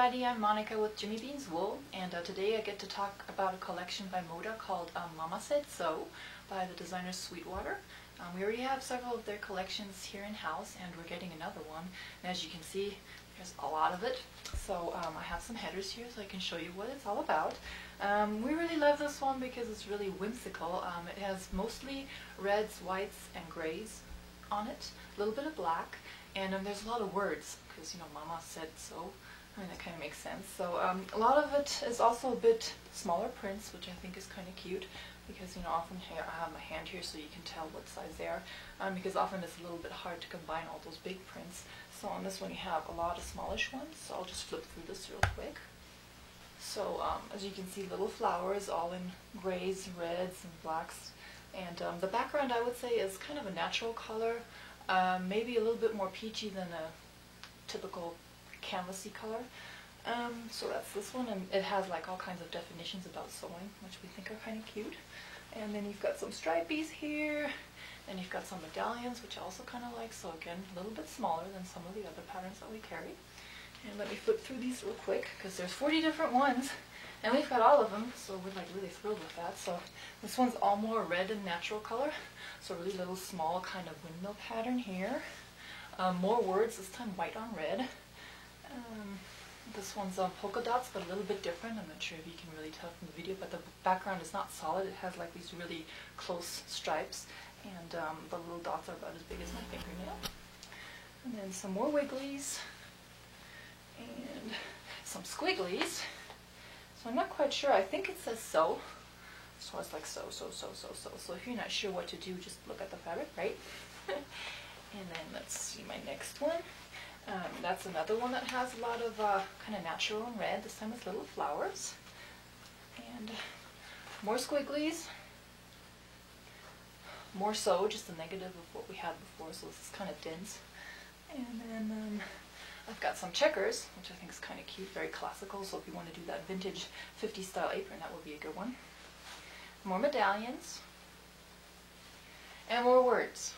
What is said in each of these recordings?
everybody, I'm Monika with Jimmy Bean's Wool, and today I get to talk about a collection by Moda called Mama Said So by the designer Sweetwater. We already have several of their collections here in-house, and we're getting another one. And as you can see, there's a lot of it. So I have some headers here so I can show you what it's all about. We really love this one because it's really whimsical. It has mostly reds, whites, and grays on it, a little bit of black, and there's a lot of words because, you know, Mama said so. I mean, that kind of makes sense. So a lot of it is also a bit smaller prints, which I think is kind of cute because, you know, often here I have my hand here so you can tell what size they are, because often it's a little bit hard to combine all those big prints. So on this one you have a lot of smallish ones, so I'll just flip through this real quick. So as you can see, little flowers all in grays, reds, and blacks. And the background, I would say, is kind of a natural color, maybe a little bit more peachy than a typical canvasy color. So that's this one, and it has like all kinds of definitions about sewing, which we think are kind of cute. And then you've got some stripies here, and you've got some medallions, which I also kind of like. So again, a little bit smaller than some of the other patterns that we carry. And let me flip through these real quick because there's 40 different ones, and we've got all of them, so we're like really thrilled with that. So this one's all more red and natural color, so really little small kind of windmill pattern here. More words, this time white on red. This one's polka dots, but a little bit different. I'm not sure if you can really tell from the video, but the background is not solid. It has like these really close stripes, and the little dots are about as big as my fingernail. And then some more wigglies, and some squigglies. So I'm not quite sure. I think it says so. So it's like so. So if you're not sure what to do, just look at the fabric, right? And then let's see my next one. That's another one that has a lot of kind of natural and red, this time with little flowers. And more squigglies. More so, just the negative of what we had before, so this is kind of dense. And then I've got some checkers, which I think is kind of cute, very classical, so if you want to do that vintage 50s style apron, that would be a good one. More medallions. And more words.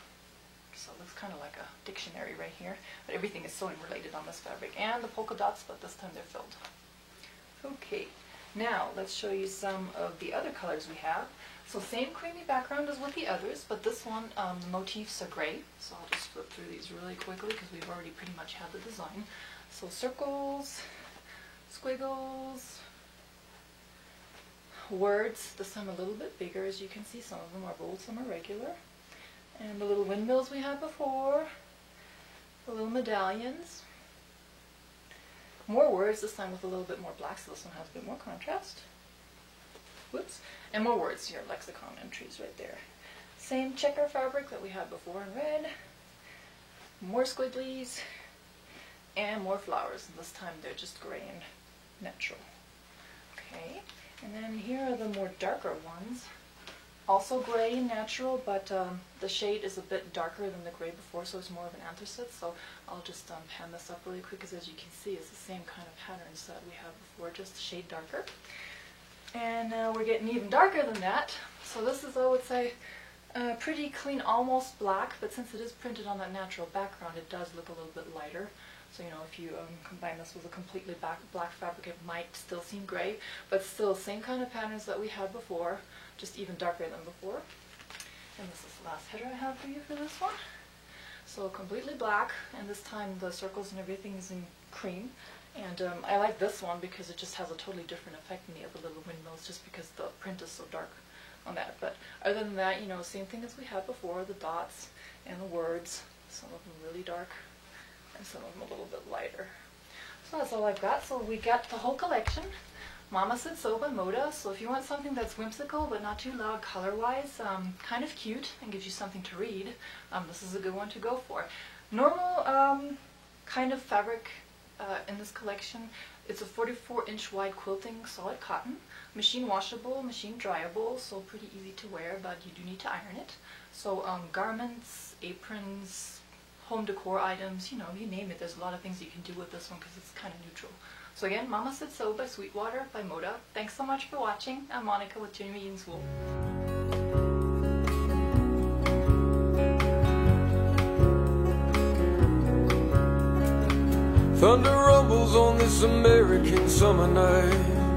So it looks kind of like a dictionary right here, but everything is sewing related on this fabric. And the polka dots, but this time they're filled. Okay, now let's show you some of the other colors we have. So same creamy background as with the others, but this one, the motifs are gray. So I'll just flip through these really quickly because we've already pretty much had the design. So circles, squiggles, words, this time a little bit bigger. As you can see, some of them are bold, some are regular. And the little windmills we had before, the little medallions, more words, this time with a little bit more black, so this one has a bit more contrast. Whoops. And more words here, lexicon entries right there. Same checker fabric that we had before in red, more squigglies, and more flowers. And this time they're just gray and natural. Okay, and then here are the more darker ones. Also gray and natural, but the shade is a bit darker than the gray before, so it's more of an anthracite. So I'll just pan this up really quick, because as you can see, it's the same kind of patterns that we had before, just a shade darker. And we're getting even darker than that. So this is, I would say, pretty clean, almost black, but since it is printed on that natural background, it does look a little bit lighter. So, you know, if you combine this with a completely black fabric, it might still seem gray, but still same kind of patterns that we had before, just even darker than before. And this is the last header I have for you for this one. So completely black, and this time the circles and everything is in cream. And I like this one because it just has a totally different effect than the other little windmills, just because the print is so dark on that. But other than that, you know, same thing as we had before, the dots and the words, some of them really dark, and some of them a little bit lighter. So that's all I've got. So we got the whole collection. Mama Said So by Moda. So if you want something that's whimsical but not too loud color-wise, kind of cute, and gives you something to read, this is a good one to go for. Normal kind of fabric in this collection. It's a 44-inch wide quilting solid cotton, machine washable, machine dryable, so pretty easy to wear, but you do need to iron it. So garments, aprons, home decor items, you know, you name it, there's a lot of things you can do with this one because it's kind of neutral. So again, Mama Said So by Sweetwater by Moda. Thanks so much for watching. I'm Monika with Jimmy Bean's Wool. Thunder rumbles on this American summer night.